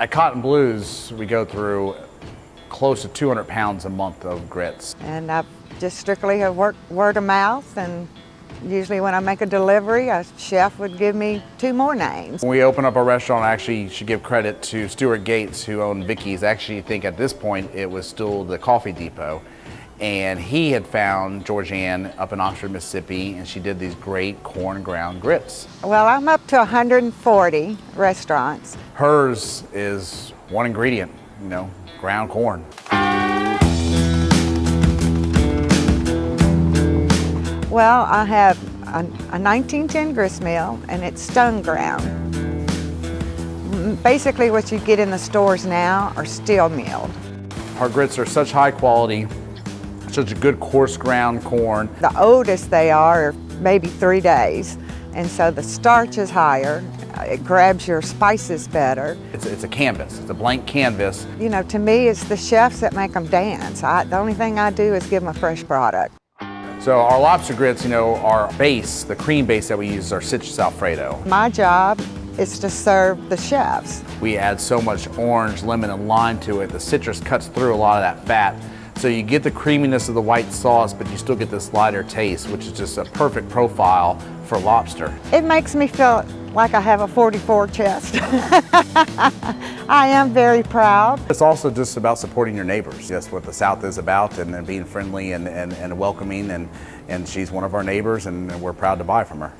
At Cotton Blues, we go through close to 200 pounds a month of grits. And I just strictly have worked word of mouth, and usually when I make a delivery, a chef would give me 2 more names. When we open up our restaurant, I actually should give credit to Stuart Gates, who owned Vicky's. I actually think at this point it was still the Coffee Depot. And he had found Georgianne up in Oxford, Mississippi, and she did these great corn ground grits. Well, I'm up to 140 restaurants. Hers is one ingredient, ground corn. Well, I have a 1910 grist mill, and it's stone ground. Basically what you get in the stores now are steel milled. Our grits are such high quality, such a good coarse ground corn. The oldest they are maybe 3 days, and so the starch is higher. It grabs your spices better. It's a canvas, it's a blank canvas. To me, it's the chefs that make them dance. The only thing I do is give them a fresh product. So our lobster grits, our base, the cream base that we use is our citrus Alfredo. My job is to serve the chefs. We add so much orange, lemon, and lime to it. The citrus cuts through a lot of that fat. So you get the creaminess of the white sauce, but you still get this lighter taste, which is just a perfect profile for lobster. It makes me feel like I have a 44 chest. I am very proud. It's also just about supporting your neighbors. That's what the South is about, and being friendly and welcoming, and she's one of our neighbors, and we're proud to buy from her.